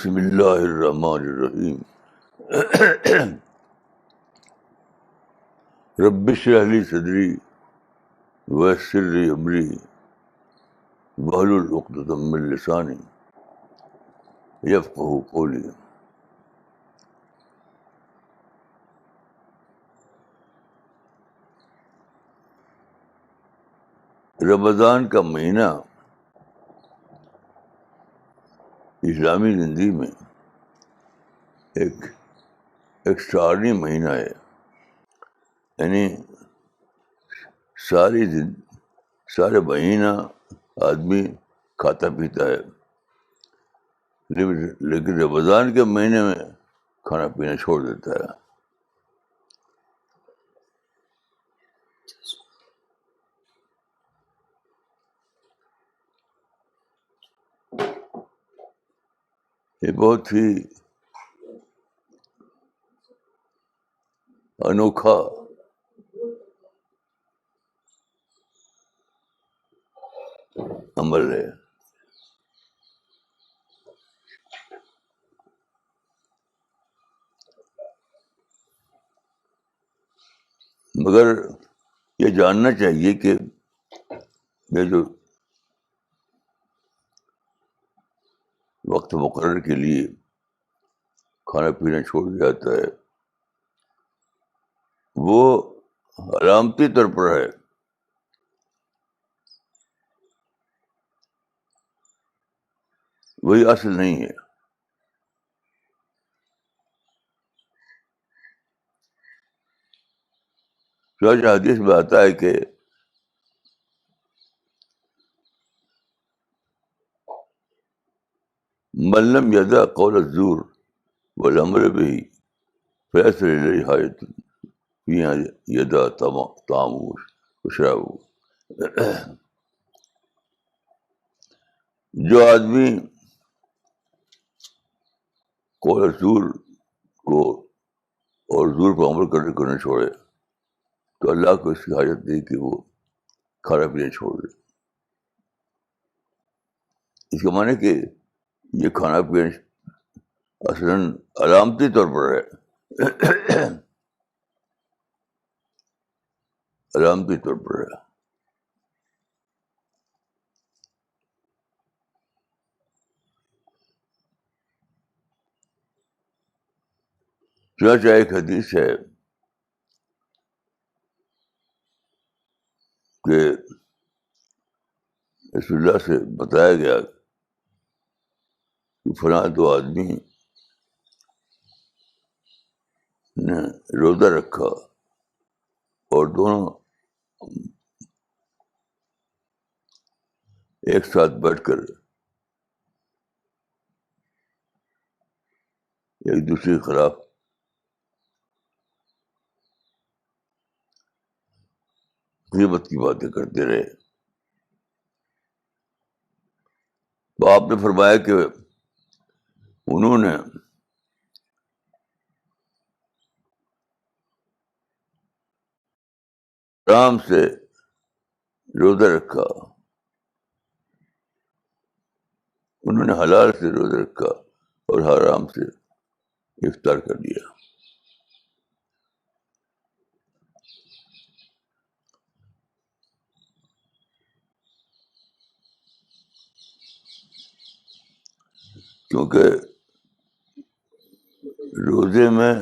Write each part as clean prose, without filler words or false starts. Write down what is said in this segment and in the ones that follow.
بسم اللہ الرحمن الرحیم. رب اشرح لی صدری ویسر لی امری واحلل عقدۃ من لسانی یفقہوا قولی. رمضان کا مہینہ اسلامی زندگی میں ایک ایکسٹراڈنری مہینہ ہے. یعنی سارے مہینہ آدمی کھاتا پیتا ہے، لیکن رمضان کے مہینے میں کھانا پینا چھوڑ دیتا ہے. یہ بہت ہی انوکھا عمل ہے. مگر یہ جاننا چاہیے کہ یہ جو وقت مقرر کے لیے کھانا پینا چھوڑ جاتا ہے وہ علامتی طور پر ہے. وہی اصل نہیں ہے. چنانچہ حدیث میں آتا ہے کہ من لم یدع قول الزور والعمل به فلیس للہ حاجۃ فی ان یدع طعامہ وشرابہ. جو آدمی قول زور کو اور زور پر عمل کرنے کو نہ چھوڑے تو اللہ کو اس کی حاجت نہیں کہ وہ کھانا پینا چھوڑ دے. اس کا معنی کہ یہ کھانا پینا اصلاً علامتی طور پر ہے. علامتی طور پر ہے. چنانچہ ایک حدیث ہے کہ رسول اللہ سے بتایا گیا کہ فلاں دو آدمی نے روزہ رکھا اور دونوں ایک ساتھ بیٹھ کر ایک دوسرے کے خلاف غیبت کی باتیں کرتے رہے. تو آپ نے فرمایا کہ انہوں نے آرام سے روزہ رکھا، انہوں نے حلال سے روزہ رکھا اور حرام سے افطار کر دیا. کیونکہ روزے میں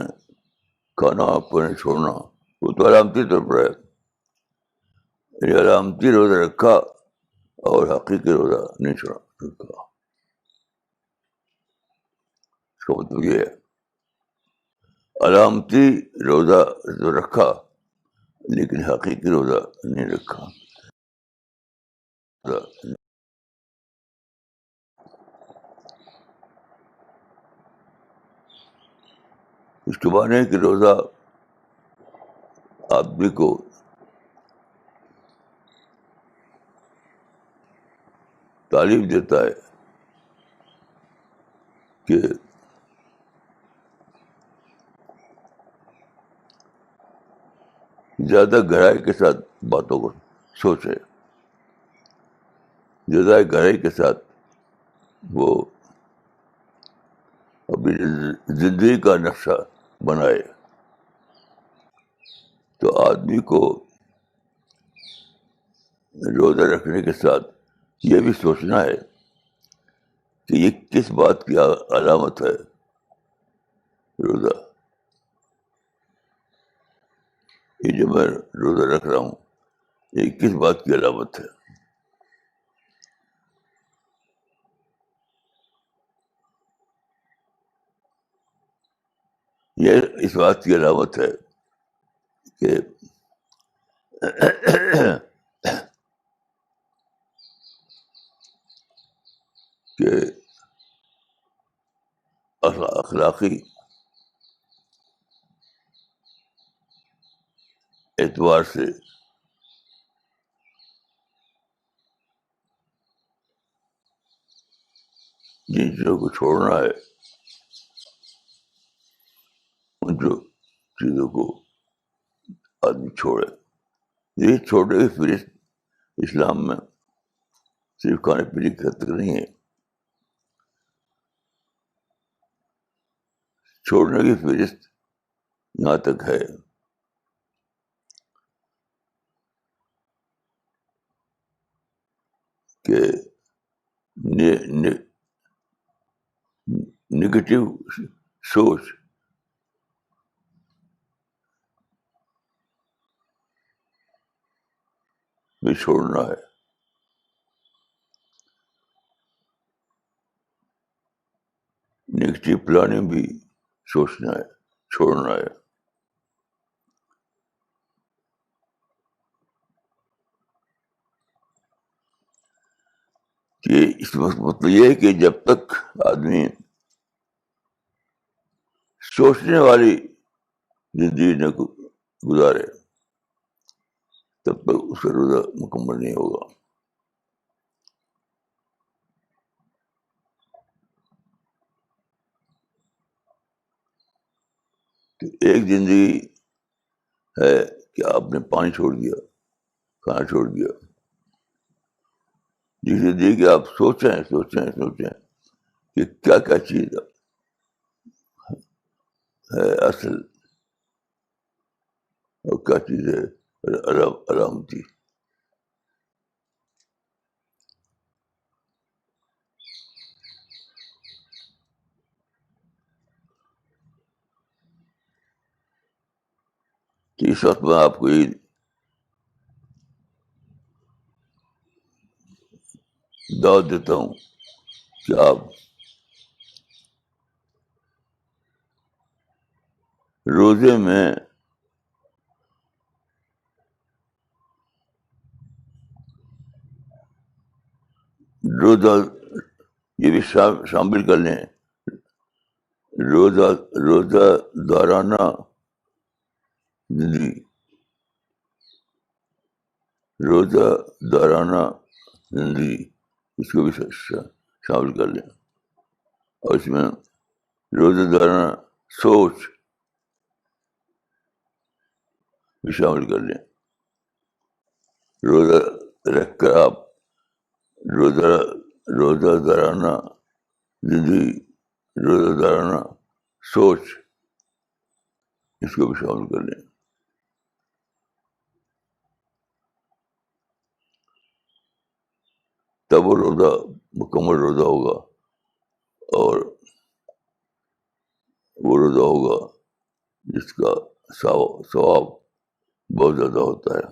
کھانا پینا چھوڑنا وہ تو علامتی طور پر ہے. یعنی علامتی روزہ رکھا اور حقیقی روزہ نہیں چھوڑا رکھا. اس کا مطلب یہ ہے علامتی روزہ تو رکھا لیکن حقیقی روزہ نہیں رکھا. اس کے معنی ہے کہ روزہ آدمی کو تعلیم دیتا ہے کہ زیادہ گہرائی کے ساتھ باتوں کو سوچے، زیادہ گہرائی کے ساتھ وہ اپنی زندگی کا نقشہ بنائے. تو آدمی کو روزہ رکھنے کے ساتھ یہ بھی سوچنا ہے کہ یہ کس بات کی علامت ہے. روزہ، یہ جو میں روزہ رکھ رہا ہوں، یہ کس بات کی علامت ہے؟ یہ اس بات کی علامت ہے کہ کہ اخلاقی اعتبار سے جن چیزوں کو چھوڑنا ہے، ان جو چیزوں کو آدمی چھوڑے. یہ چھوڑنے کی فہرست اسلام میں صرف کھانے پینے کی حد تک نہیں ہے. چھوڑنے کی فہرست یہاں تک ہے کہ نگیٹو سوچ بھی چھوڑنا ہے. نگیٹو پلاننگ بھی سوچنا ہے، چھوڑنا ہے. کہ اس وقت مطلب یہ ہے کہ جب تک آدمی سوچنے والی زندگی نہ گزارے تب تک اس کا روزہ مکمل نہیں ہوگا. تو ایک زندگی ہے کہ آپ نے پانی چھوڑ دیا، کھانا چھوڑ دیا. جس زندگی کہ آپ سوچیں کہ کیا کیا چیز ہے اصل اور کیا چیز ہے علامتی. تو اس وقت میں آپ کو یہ دعوت دیتا ہوں کہ آپ روزے میں روزہ یہ بھی شامل کر لیں، روزہ دارانہ زندگی، روزہ دارانہ زندگی اس کو بھی شامل کر لیں. اور اس میں روزہ دارانہ سوچ بھی شامل کر لیں. روزہ رکھ کر آپ روزہ دارانہ زندگی، روزہ دارانہ سوچ اس کو بھی شامل کر لیں. تب وہ روزہ مکمل روزہ ہوگا، اور وہ روزہ ہوگا جس کا ثواب بہت زیادہ ہوتا ہے.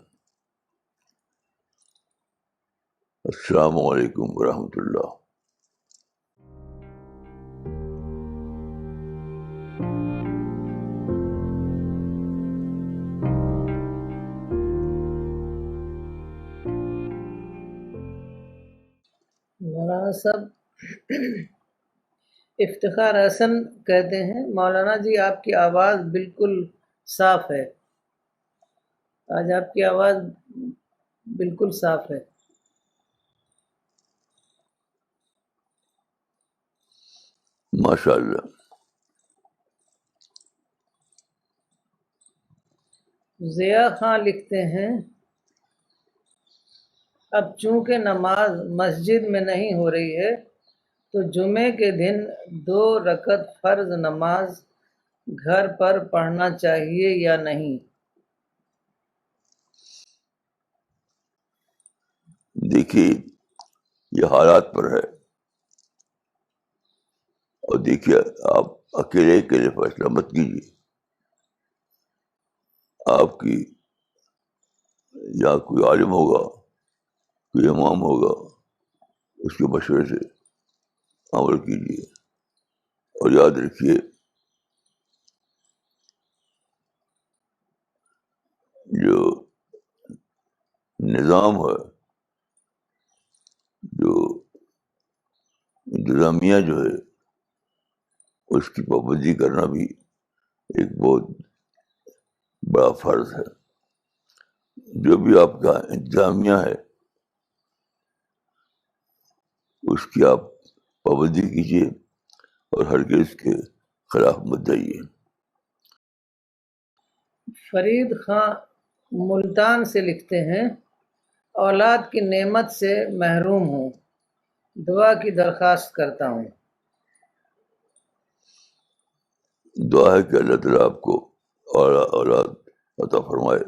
السلام علیکم ورحمۃ اللہ. مولانا صاحب افتخار حسن کہتے ہیں، مولانا جی آپ کی آواز بالکل صاف ہے. آج آپ کی آواز بالکل صاف ہے. ماشاء اللہ. ضیاء خان لکھتے ہیں، اب چونکہ نماز مسجد میں نہیں ہو رہی ہے تو جمعے کے دن 2 رکعت فرض نماز گھر پر پڑھنا چاہیے یا نہیں؟ دیکھیے یہ حالات پر ہے، اور دیکھیے آپ اکیلے فیصلہ مت کیجیے. آپ کی یا کوئی عالم ہوگا، کوئی امام ہوگا، اس کے مشورے سے عمل کیجیے. اور یاد رکھیے جو نظام ہے، جو انتظامیہ جو ہے، اس کی پابندی کرنا بھی ایک بہت بڑا فرض ہے. جو بھی آپ کا انتظامیہ ہے اس کی آپ پابندی کیجیے، اور ہرگز اس کے خلاف مت جائیے. فرید خان ملتان سے لکھتے ہیں، اولاد کی نعمت سے محروم ہوں، دعا کی درخواست کرتا ہوں. دعا ہے کہ اللہ تعالیٰ آپ کو اولاد عطا فرمائے.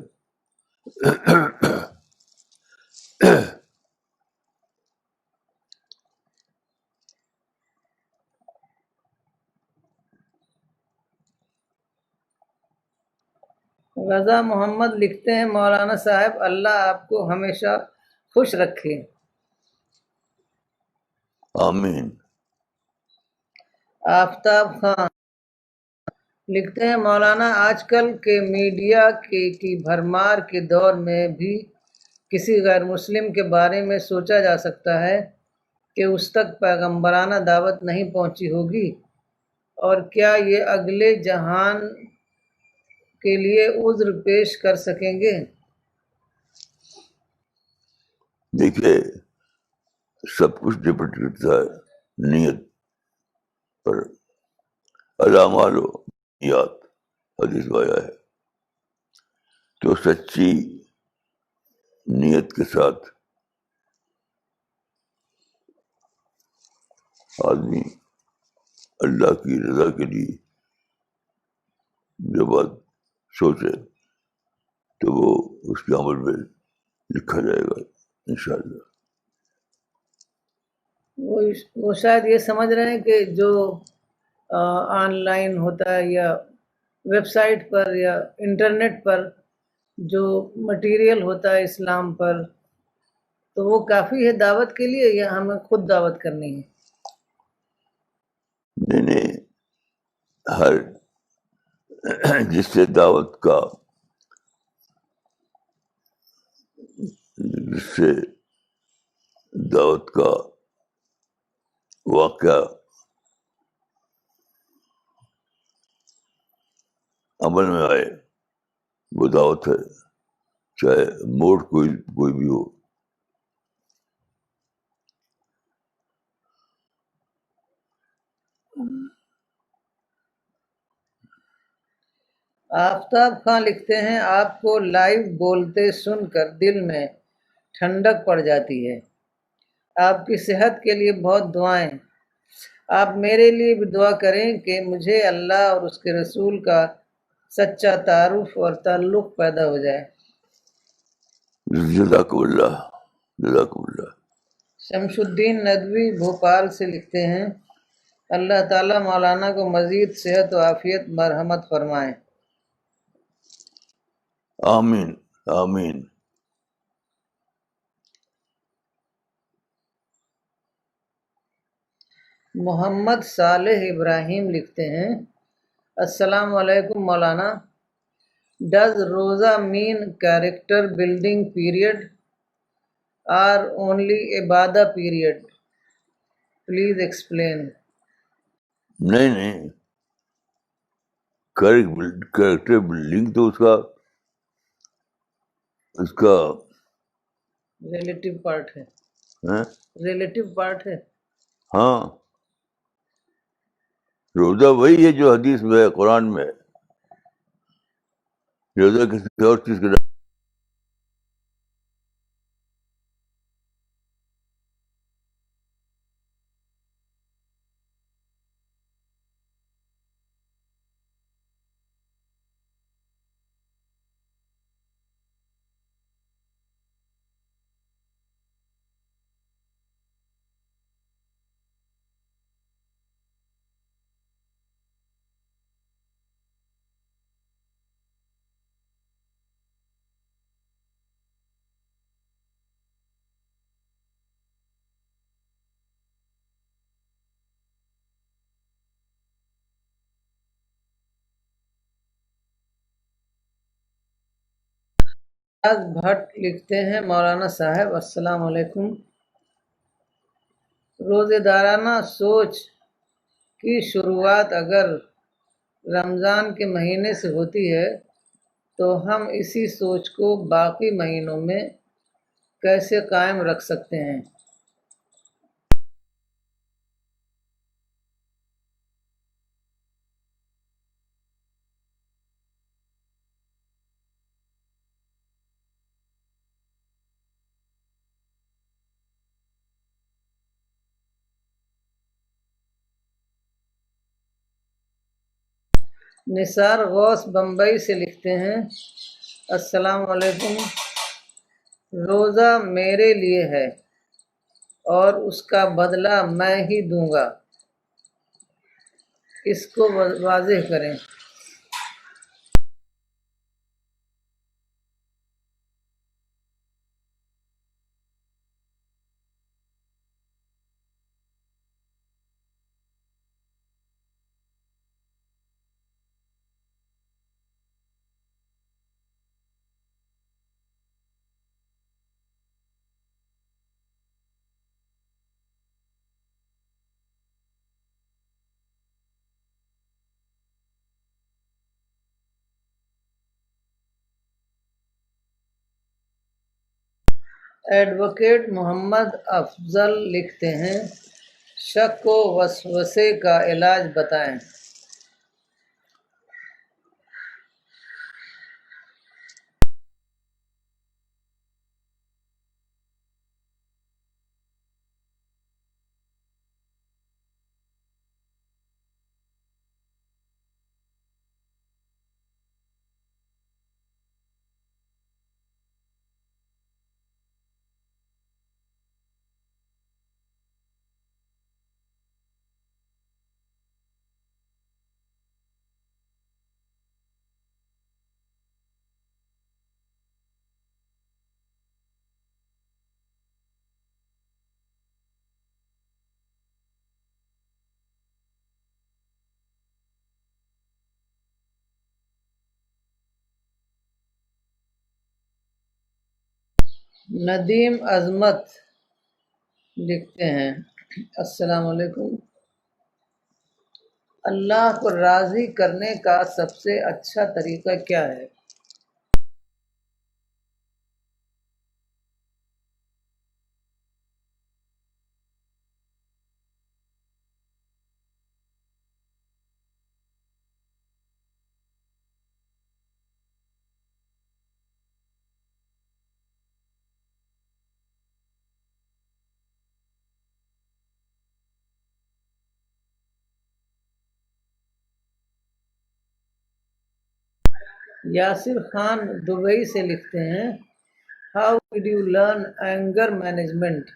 رضا محمد لکھتے ہیں، مولانا صاحب اللہ آپ کو ہمیشہ خوش رکھے. آمین. آفتاب خان لکھتے ہیں، مولانا آج کل کے میڈیا کی بھرمار کے دور میں بھی کسی غیر مسلم کے بارے میں سوچا جا سکتا ہے کہ اس تک پیغمبرانہ دعوت نہیں پہنچی ہوگی، اور کیا یہ اگلے جہان کے لیے عذر پیش کر سکیں گے؟ دیکھیے سب کچھ ڈپینڈ کرتا ہے نیت پر. الاعمال بالنیات حدیث میں آیا ہے. تو سچی نیت کے ساتھ آدمی اللہ کی رضا کے لیے جو بات سوچے تو وہ اس کے عمل میں لکھا جائے گا انشاءاللہ. وہ شاید یہ سمجھ رہے ہیں کہ جو آن لائن ہوتا ہے یا ویب سائٹ پر یا انٹرنیٹ پر جو مٹیریل ہوتا ہے اسلام پر، تو وہ کافی ہے دعوت کے لیے یا ہمیں خود دعوت کرنی ہے؟ نہیں، ہر جس سے دعوت کا واقعہ عمل میں آئے وہ دعوت ہے، چاہے موڈ کوئی بھی ہو. آفتاب خان لکھتے ہیں، آپ کو لائیو بولتے سن کر دل میں ٹھنڈک پڑ جاتی ہے. آپ کی صحت کے لیے بہت دعائیں. آپ میرے لیے بھی دعا کریں کہ مجھے اللہ اور اس کے رسول کا سچا تعارف اور تعلق پیدا ہو جائے. جزاکم اللہ. شمش الدین ندوی بھوپال سے لکھتے ہیں، اللہ تعالیٰ مولانا کو مزید صحت و عافیت مرحمت فرمائیں. آمین آمین. محمد صالح ابراہیم لکھتے ہیں، السلام علیکم مولانا، ڈز روزہ مین کیریکٹر بلڈنگ پیریڈ اور only Ubadah period? Please explain. نہیں، کریکٹر بلڈنگ تو اس کا ریلیٹیو پارٹ ہے. ہاں ہاں، روزہ وہی ہے جو حدیث میں ہے، قرآن میں ہے. روزہ کسی اور چیز کا راز بھٹ لکھتے ہیں مولانا صاحب السلام علیکم، روزے دارانہ سوچ کی شروعات اگر رمضان کے مہینے سے ہوتی ہے تو ہم اسی سوچ کو باقی مہینوں میں کیسے قائم رکھ سکتے ہیں؟ نثار غوث بمبئی سے لکھتے ہیں السلام علیکم، روزہ میرے لیے ہے اور اس کا بدلہ میں ہی دوں گا، اس کو واضح کریں۔ ایڈوکیٹ محمد افضل لکھتے ہیں شک و وسوسے کا علاج بتائیں۔ ندیم عظمت لکھتے ہیں السلام علیکم، اللہ کو راضی کرنے کا سب سے اچھا طریقہ کیا ہے؟ یاسر خان دبئی سے لکھتے ہیں how did you learn anger management?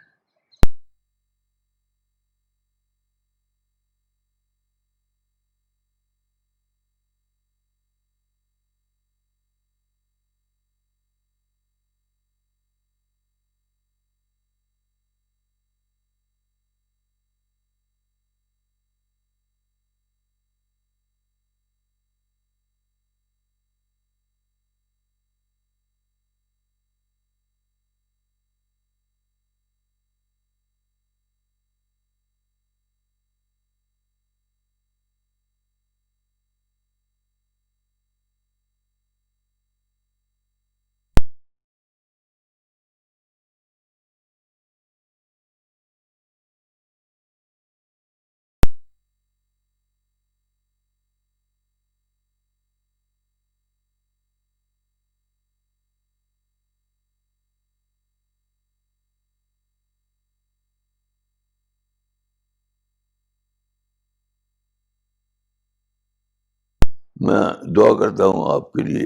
میں دعا کرتا ہوں آپ کے لیے،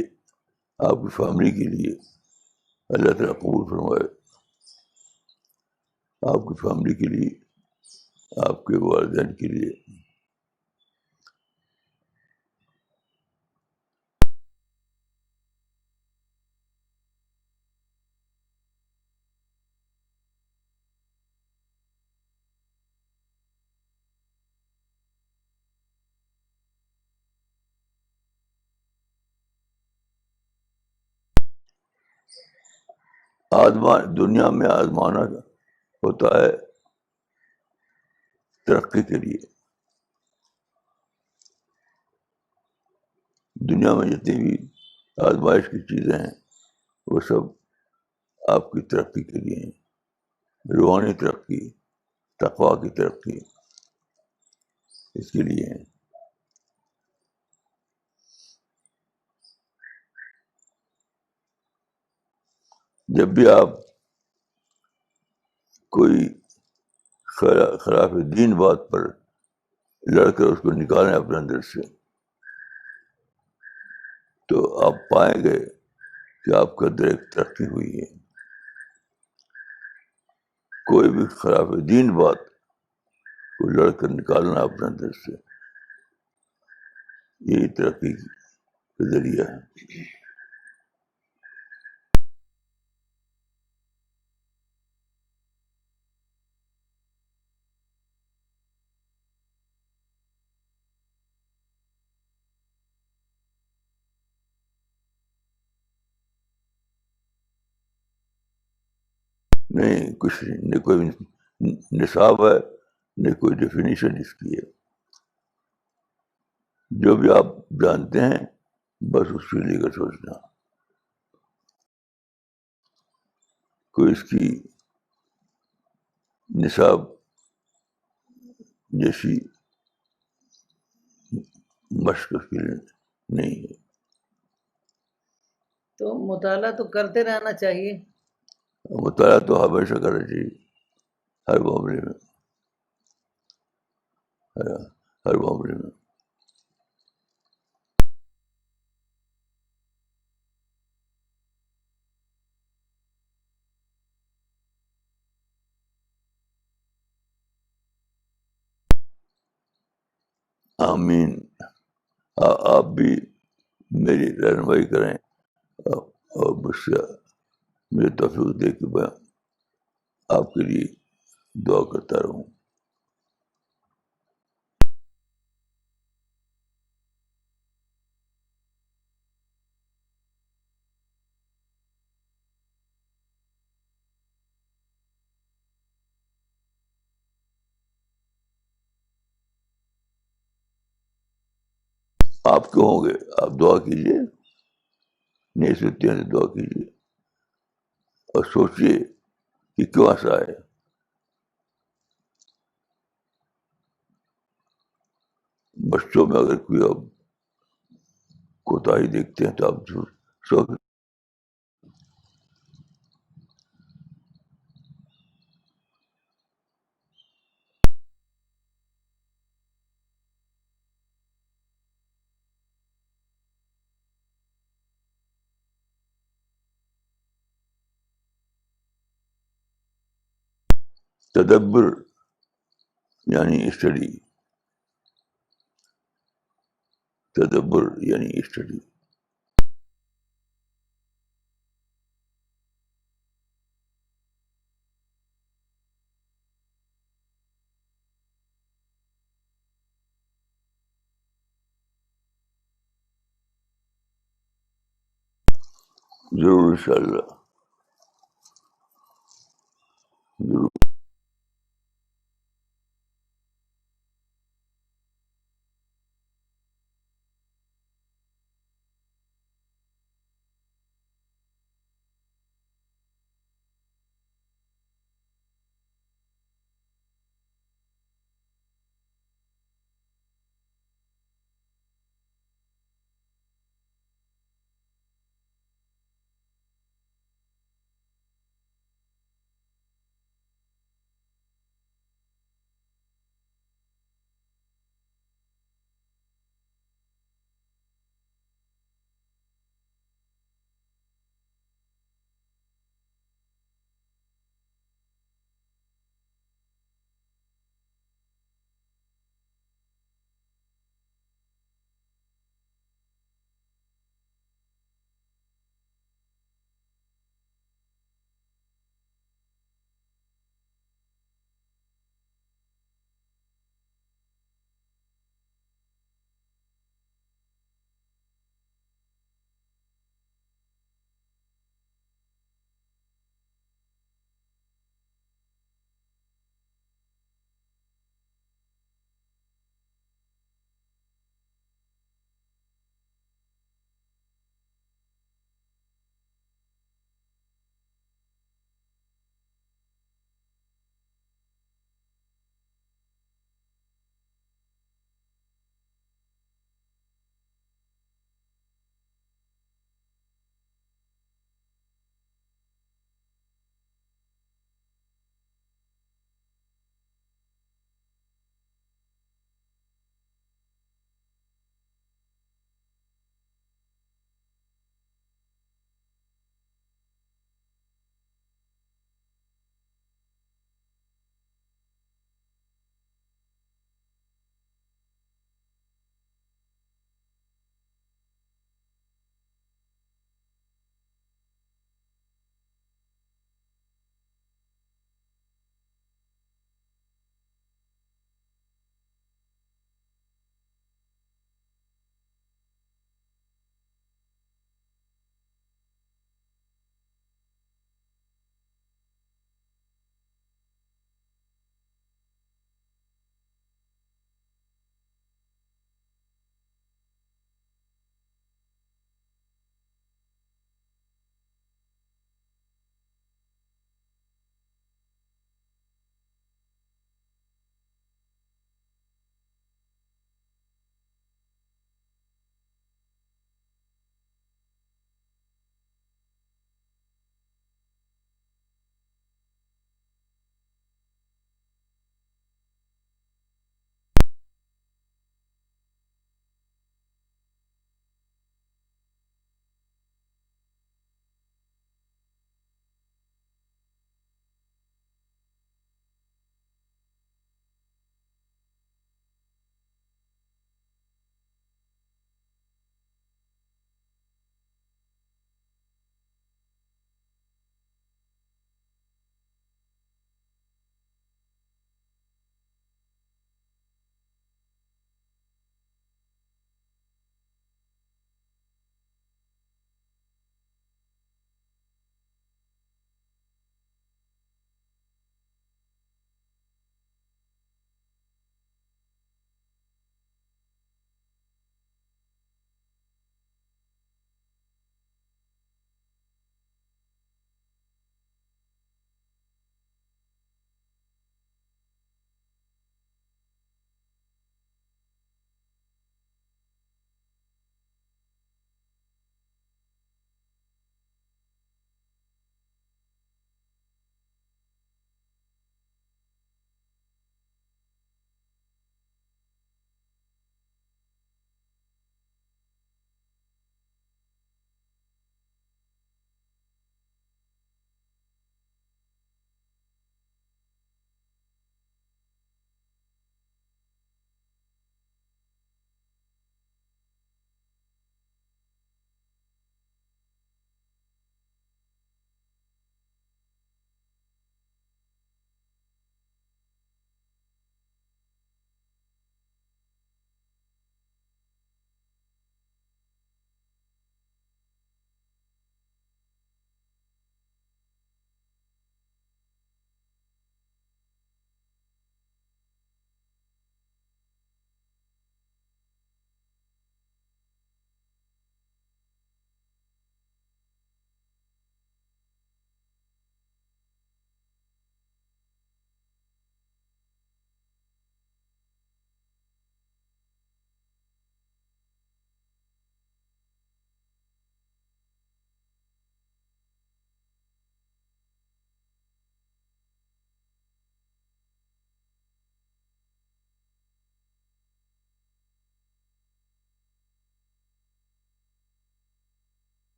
آپ کی فیملی کے لیے، اللہ تعالیٰ قبول فرمائے، آپ کی فیملی کے لیے، آپ کے والدین کے لیے۔ دنیا میں آزمانا ہوتا ہے ترقی کے لیے. دنیا میں جتنی بھی آزمائش کی چیزیں ہیں وہ سب آپ کی ترقی کے لیے ہیں. روحانی ترقی، تقویٰ کی ترقی، اس کے لیے ہیں. جب بھی آپ کوئی خلاف دین بات پر لڑ کر اس کو نکالیں اپنے اندر سے، تو آپ پائیں گے کہ آپ کے اندر ایک ترقی ہوئی ہے. کوئی بھی خلاف دین بات کو لڑ کر نکالنا اپنے اندر سے، یہی ترقی کا ذریعہ ہے. نہیں، کچھ نہیں، نہ کوئی نصاب ہے، نہ کوئی ڈیفینیشن اس کی ہے. جو بھی آپ جانتے ہیں بس اس کے لے کر سوچنا. کوئی اس کی نصاب جیسی مشق اس کے لیے نہیں ہے. تو مطالعہ تو کرتے رہنا چاہیے. مطالعہ تو ہمیشہ کرنا چاہیے، ہر معاملے میں، ہر معاملے میں. آمین. آپ بھی میری رہنمائی کریں اور مجھے توفیق دے کہ میں آپ کے لیے دعا کرتا رہوں. آپ کیوں ہوں گے؟ آپ دعا کیجیے، نہیں سنتے ہیں تو دعا کیجیے اور سوچیے کہ کیوں ایسا ہے. بچوں میں اگر کوئی آپ کوتاہی دیکھتے ہیں تو آپ سوچ. تدبر یعنی اسٹڈی، تدبر یعنی اسٹڈی. ضرور انشاءاللہ.